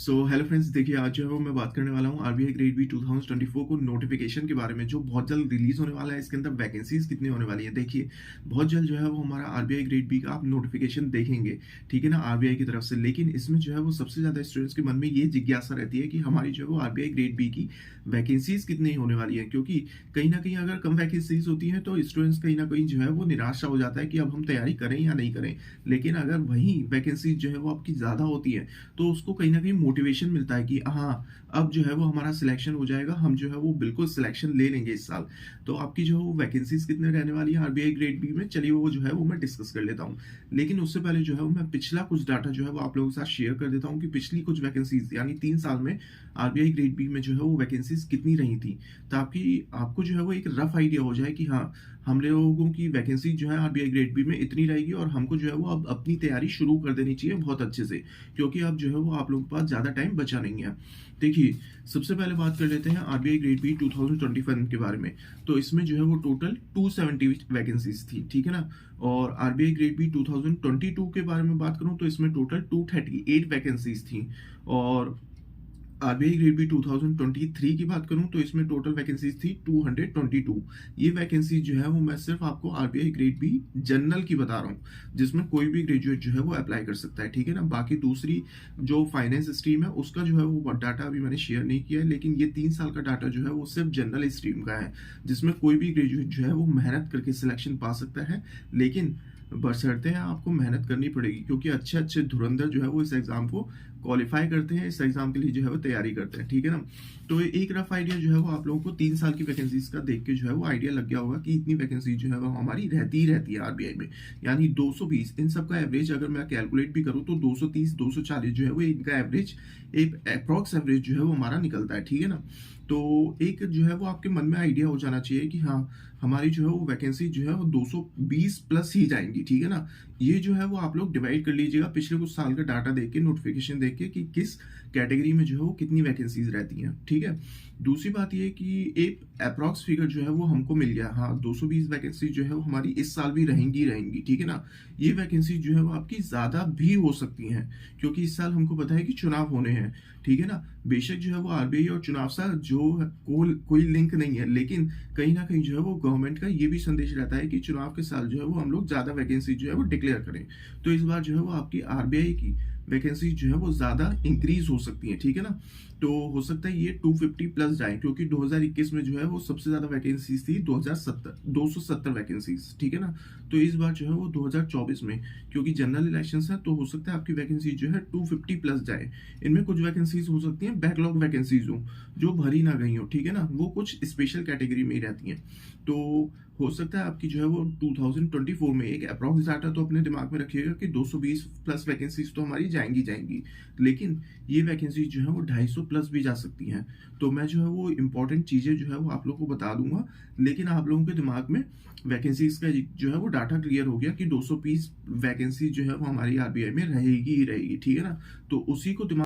So hello friends, देखिए आज जो है वो मैं बात करने वाला हूँ आरबीआई ग्रेड बी 2024 को नोटिफिकेशन के बारे में, जो बहुत जल्द रिलीज होने वाला है। इसके अंदर वैकेंसीज कितनी होने वाली है, देखिए बहुत जल्द जो है वो हमारा आरबीआई ग्रेड बी का आप नोटिफिकेशन देखेंगे, ठीक है ना, आरबीआई की तरफ से। लेकिन इसमें जो है वो सबसे ज्यादा स्टूडेंट्स के मन में ये जिज्ञासा रहती है कि हमारी जो है वो आरबीआई ग्रेड बी की वैकेंसीज कितनी होने वाली है, क्योंकि कहीं ना कहीं अगर कम वैकेंसीज होती हैं तो स्टूडेंट्स कहीं ना कहीं जो है वो निराशा हो जाता है कि अब हम तैयारी करें या नहीं करें। लेकिन अगर वही वैकेंसीज जो है वो आपकी ज्यादा होती है तो उसको कहीं ना कहीं मोटिवेशन मिलता है कि हाँ, अब जो है वो हमारा सिलेक्शन हो जाएगा, हम जो है वो बिल्कुल सिलेक्शन ले लेंगे इस साल। तो आपकी जो वैकेंसीज कितने रहने वाली है आरबीआई ग्रेड बी में, चलिए वो जो है वो मैं डिस्कस कर लेता हूँ। लेकिन उससे पहले जो है वो मैं पिछला कुछ डाटा जो है वो आप लोगों के साथ शेयर कर देता हूँ कि पिछली कुछ वैकेंसीज यानी 3 साल में आरबीआई ग्रेड बी में जो है वो वैकेंसीज कितनी रही थी, ताकि आपको जो है वो एक रफ आइडिया हो जाए कि हाँ, हम लोगों की वैकेंसी जो है आरबीआई ग्रेड बी में इतनी रहेगी और हमको जो है वो अब अपनी तैयारी शुरू कर देनी चाहिए बहुत अच्छे से, क्योंकि अब जो है वो आप लोगों के पास ज़्यादा टाइम बचा नहीं है। देखिए, सबसे पहले बात कर लेते हैं आरबीआई ग्रेड बी 2021 के बारे में। तो इसमें जो है वो टोटल 270 वैकेंसीज थी, ठीक है ना। और आरबीआई ग्रेड बी 2022 के बारे में बात करूं तो इसमें टोटल 238 वैकेंसीज थी। और आरबीआई ग्रेड बी 2023 की बात करूं तो इसमें टोटल वैकेंसीज थी 222। ये वैकेंसी जो है वो मैं सिर्फ आपको आरबीआई ग्रेड बी जनरल की बता रहा हूं, जिसमें कोई भी ग्रेजुएट जो है वो अप्लाई कर सकता है, ठीक है ना। बाकी दूसरी जो फाइनेंस स्ट्रीम है उसका जो है वो डाटा अभी मैंने शेयर नहीं किया है, लेकिन ये 3 साल का डाटा जो है वो सिर्फ जनरल स्ट्रीम का है, जिसमें कोई भी ग्रेजुएट जो है वो मेहनत करके सिलेक्शन पा सकता है। लेकिन बशर्ते हैं आपको मेहनत करनी पड़ेगी, क्योंकि अच्छे अच्छे धुरंधर जो है वो इस एग्जाम को क्वालिफाई करते हैं, इस एग्जाम के लिए जो है वो तैयारी करते हैं, ठीक है ना। तो एक रफ आइडिया जो है वो आप लोगों को 3 साल की वैकेंसीज का देख के जो है वो आइडिया लग गया होगा कि इतनी वैकेंसी जो है वो हमारी रहती ही रहती है आरबीआई में, यानी 220। इन सब का एवरेज अगर मैं कैलकुलेट भी करूँ तो 230 240 जो है वो इनका एवरेज, एक अप्रॉक्स एवरेज जो है वो हमारा निकलता है, ठीक है ना। तो एक जो है वो आपके मन में आइडिया हो जाना चाहिए कि हाँ, हमारी जो है वो वैकेंसी जो है वो 220 प्लस ही जाएंगी, ठीक है ना। ये जो है वो आप लोग डिवाइड कर लीजिएगा पिछले कुछ साल का डाटा देख के, नोटिफिकेशन देख के कि किस कैटेगरी में जो है वो कितनी वैकेंसीज रहती हैं, ठीक है। दूसरी बात ये कि एक अप्रॉक्स फिगर जो है वो हमको मिल गया, हाँ 220 वैकेंसी जो है वो हमारी इस साल भी रहेंगी रहेंगी, ठीक है ना। ये वैकेंसी जो है वो आपकी ज्यादा भी हो सकती हैं, क्योंकि इस साल हमको पता है कि चुनाव होने हैं, ठीक है ना। बेशक जो है वो आरबीआई और चुनाव से जो कोई लिंक नहीं है, लेकिन कहीं ना कहीं जो है वो गवर्नमेंट का ये भी संदेश रहता है कि चुनाव के साल जो है वो हम लोग ज्यादा वैकेंसी जो है वो डिक्लेयर करें। तो इस बार जो है वो आपकी आरबीआई की वैकेंसी जो है वो ज्यादा इंक्रीज हो सकती है, ठीक है ना। तो हो सकता है ये 250 प्लस जाए, क्योंकि 2021 में जो है वो सबसे ज्यादा वैकेंसीज थी 270 वैकेंसीज, ठीक है ना। तो इस बार जो है वो 2024 में, क्योंकि जनरल इलेक्शंस है, तो हो सकता है आपकी वैकेंसी जो है 250 प्लस जाए। इनमें कुछ वैकेंसीज हो सकती हैं बैकलॉग वैकेंसीज हो, जो भरी ना गई हो, ठीक है ना, वो कुछ स्पेशल कैटेगरी में ही रहती हैं। तो हो सकता है आपकी जो है वो 2024 में, एक अप्रॉक्स डाटा तो अपने दिमाग में रखिएगा कि 220 प्लस वैकेंसीज तो हमारी जाएंगी जाएंगी, लेकिन ये वैकेंसी जो है वो 250 प्लस भी जा सकती हैं। तो मैं जो है वो इंपॉर्टेंट चीजें जो है वो आप लोगों को बता दूंगा, लेकिन आप लोगों के दिमाग में वैकेंसीज का जो है वो डाटा क्लियर हो गया कि 220 वैकेंसी जो है वो हमारी आरबीआई में रहेगी ही रहेगी, ठीक है ना। तो उसी को दिमाग